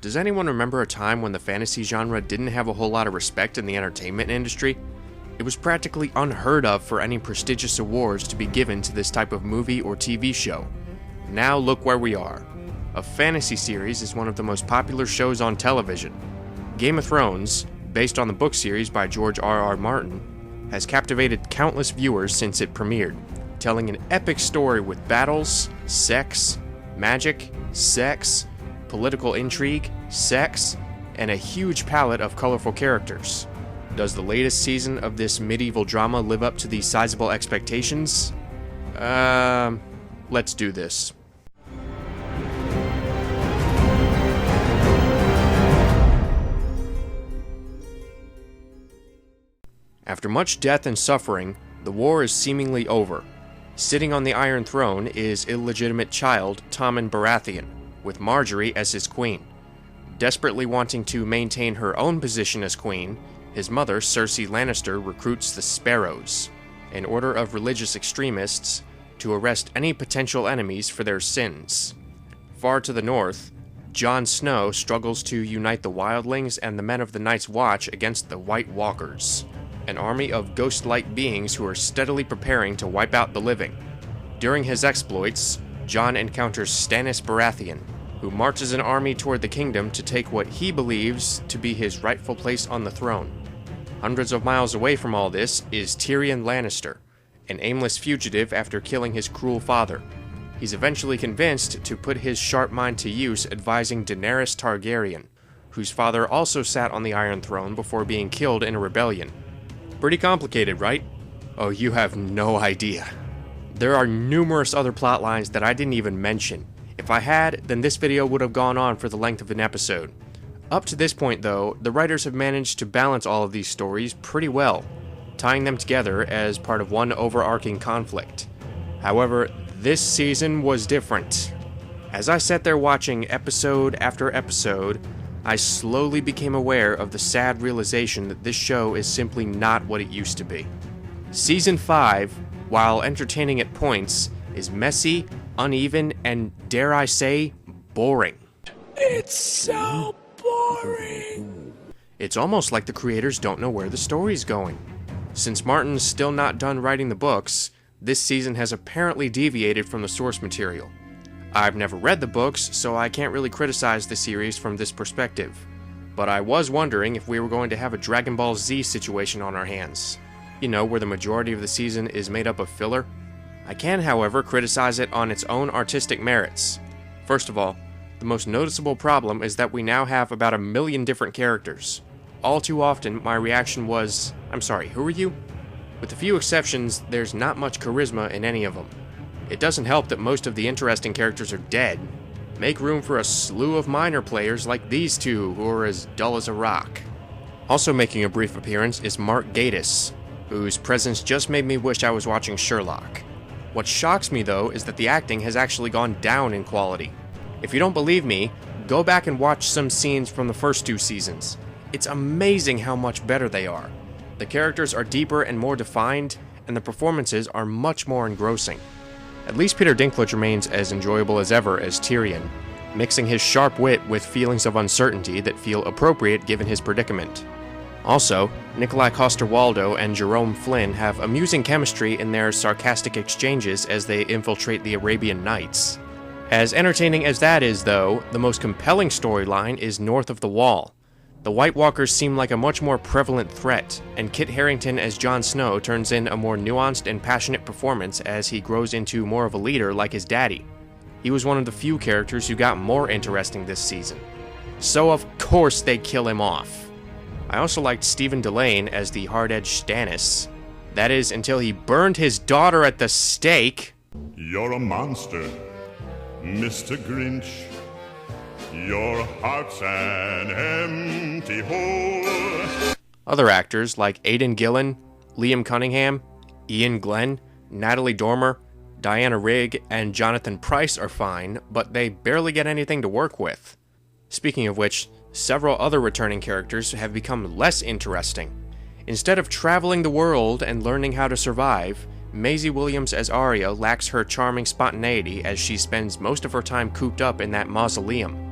Does anyone remember a time when the fantasy genre didn't have a whole lot of respect in the entertainment industry? It was practically unheard of for any prestigious awards to be given to this type of movie or TV show. Now look where we are. A fantasy series is one of the most popular shows on television. Game of Thrones, based on the book series by George R.R. Martin, has captivated countless viewers since it premiered, telling an epic story with battles, sex, magic, sex, political intrigue, sex, and a huge palette of colorful characters. Does the latest season of this medieval drama live up to these sizable expectations? Let's do this. After much death and suffering, the war is seemingly over. Sitting on the Iron Throne is illegitimate child Tommen Baratheon, with Margaery as his queen. Desperately wanting to maintain her own position as queen, his mother, Cersei Lannister, recruits the Sparrows, an order of religious extremists, to arrest any potential enemies for their sins. Far to the north, Jon Snow struggles to unite the wildlings and the men of the Night's Watch against the White Walkers, an army of ghost-like beings who are steadily preparing to wipe out the living. During his exploits, Jon encounters Stannis Baratheon, who marches an army toward the kingdom to take what he believes to be his rightful place on the throne. Hundreds of miles away from all this is Tyrion Lannister, an aimless fugitive after killing his cruel father. He's eventually convinced to put his sharp mind to use advising Daenerys Targaryen, whose father also sat on the Iron Throne before being killed in a rebellion. Pretty complicated, right? Oh, you have no idea. There are numerous other plot lines that I didn't even mention. If I had, then this video would have gone on for the length of an episode. Up to this point though, the writers have managed to balance all of these stories pretty well, tying them together as part of one overarching conflict. However, this season was different. As I sat there watching episode after episode, I slowly became aware of the sad realization that this show is simply not what it used to be. Season 5, while entertaining at points, is messy, uneven, and, dare I say, boring. It's so boring. It's almost like the creators don't know where the story's going. Since Martin's still not done writing the books, this season has apparently deviated from the source material. I've never read the books, so I can't really criticize the series from this perspective. But I was wondering if we were going to have a Dragon Ball Z situation on our hands. You know, where the majority of the season is made up of filler. I can, however, criticize it on its own artistic merits. First of all, the most noticeable problem is that we now have about 1 million different characters. All too often, my reaction was, I'm sorry, who are you? With a few exceptions, there's not much charisma in any of them. It doesn't help that most of the interesting characters are dead. Make room for a slew of minor players like these two, who are as dull as a rock. Also making a brief appearance is Mark Gatiss, whose presence just made me wish I was watching Sherlock. What shocks me though is that the acting has actually gone down in quality. If you don't believe me, go back and watch some scenes from the first 2 seasons. It's amazing how much better they are. The characters are deeper and more defined, and the performances are much more engrossing. At least Peter Dinklage remains as enjoyable as ever as Tyrion, mixing his sharp wit with feelings of uncertainty that feel appropriate given his predicament. Also, Nikolai Coster-Waldau and Jerome Flynn have amusing chemistry in their sarcastic exchanges as they infiltrate the Arabian Nights. As entertaining as that is, though, the most compelling storyline is North of the Wall. The White Walkers seem like a much more prevalent threat, and Kit Harington as Jon Snow turns in a more nuanced and passionate performance as he grows into more of a leader like his daddy. He was one of the few characters who got more interesting this season. So of course they kill him off. I also liked Stephen Delane as the hard-edged Stannis. That is, until he burned his daughter at the stake. You're a monster, Mr. Grinch. Your heart's an empty hole. Other actors like Aidan Gillen, Liam Cunningham, Ian Glenn, Natalie Dormer, Diana Rigg, and Jonathan Pryce are fine, but they barely get anything to work with. Speaking of which, several other returning characters have become less interesting. Instead of traveling the world and learning how to survive, Maisie Williams as Arya lacks her charming spontaneity as she spends most of her time cooped up in that mausoleum.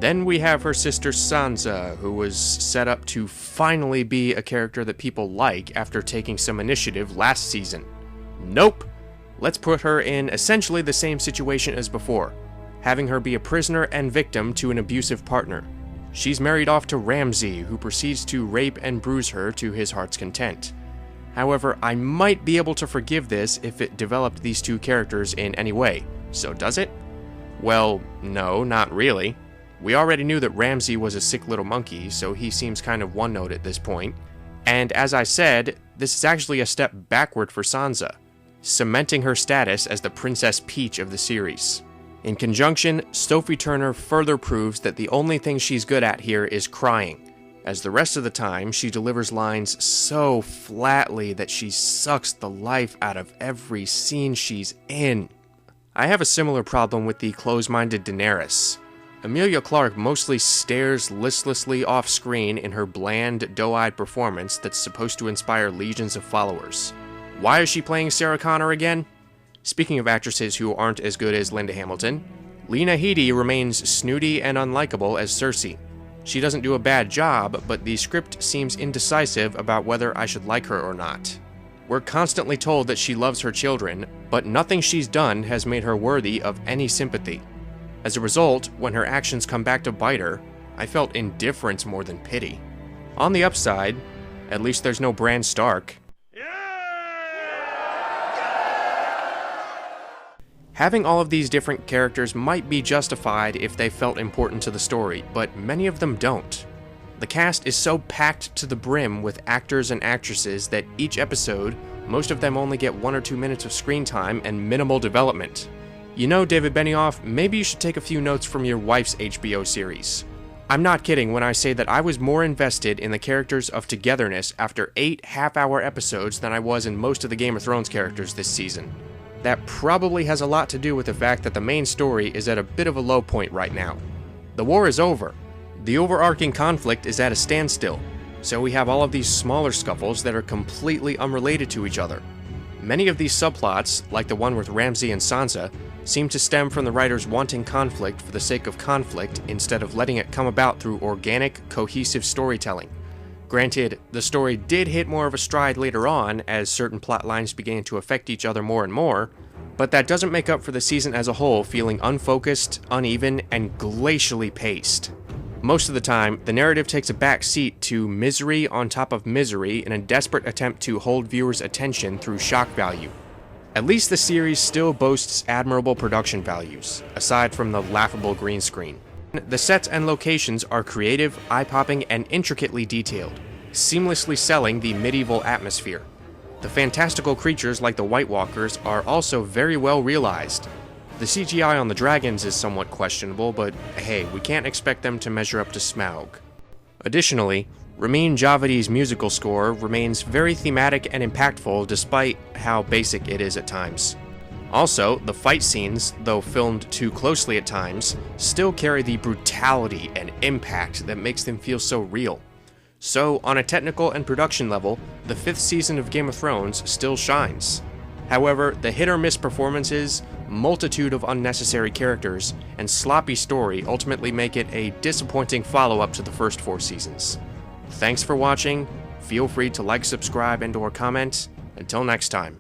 Then we have her sister Sansa, who was set up to finally be a character that people like after taking some initiative last season. Nope! Let's put her in essentially the same situation as before, having her be a prisoner and victim to an abusive partner. She's married off to Ramsay, who proceeds to rape and bruise her to his heart's content. However, I might be able to forgive this if it developed these two characters in any way. So does it? Well, no, not really. We already knew that Ramsay was a sick little monkey, so he seems kind of one-note at this point. And as I said, this is actually a step backward for Sansa, cementing her status as the Princess Peach of the series. In conjunction, Sophie Turner further proves that the only thing she's good at here is crying, as the rest of the time she delivers lines so flatly that she sucks the life out of every scene she's in. I have a similar problem with the close-minded Daenerys. Emilia Clarke mostly stares listlessly off-screen in her bland, doe-eyed performance that's supposed to inspire legions of followers. Why is she playing Sarah Connor again? Speaking of actresses who aren't as good as Linda Hamilton, Lena Headey remains snooty and unlikable as Cersei. She doesn't do a bad job, but the script seems indecisive about whether I should like her or not. We're constantly told that she loves her children, but nothing she's done has made her worthy of any sympathy. As a result, when her actions come back to bite her, I felt indifference more than pity. On the upside, at least there's no Bran Stark. Having all of these different characters might be justified if they felt important to the story, but many of them don't. The cast is so packed to the brim with actors and actresses that each episode, most of them only get 1 or 2 minutes of screen time and minimal development. You know, David Benioff, maybe you should take a few notes from your wife's HBO series. I'm not kidding when I say that I was more invested in the characters of Togetherness after 8 half-hour episodes than I was in most of the Game of Thrones characters this season. That probably has a lot to do with the fact that the main story is at a bit of a low point right now. The war is over. The overarching conflict is at a standstill, so we have all of these smaller scuffles that are completely unrelated to each other. Many of these subplots, like the one with Ramsay and Sansa, seem to stem from the writers wanting conflict for the sake of conflict instead of letting it come about through organic, cohesive storytelling. Granted, the story did hit more of a stride later on as certain plot lines began to affect each other more and more, but that doesn't make up for the season as a whole feeling unfocused, uneven, and glacially paced. Most of the time, the narrative takes a back seat to misery on top of misery in a desperate attempt to hold viewers' attention through shock value. At least the series still boasts admirable production values, aside from the laughable green screen. The sets and locations are creative, eye-popping, and intricately detailed, seamlessly selling the medieval atmosphere. The fantastical creatures like the White Walkers are also very well realized. The CGI on the dragons is somewhat questionable, but hey, we can't expect them to measure up to Smaug. Additionally, Ramin Djawadi's musical score remains very thematic and impactful despite how basic it is at times. Also, the fight scenes, though filmed too closely at times, still carry the brutality and impact that makes them feel so real. So, on a technical and production level, the 5th season of Game of Thrones still shines. However, the hit-or-miss performances, multitude of unnecessary characters, and sloppy story ultimately make it a disappointing follow-up to the first 4 seasons. Thanks for watching, feel free to like, subscribe, and/or comment. Until next time.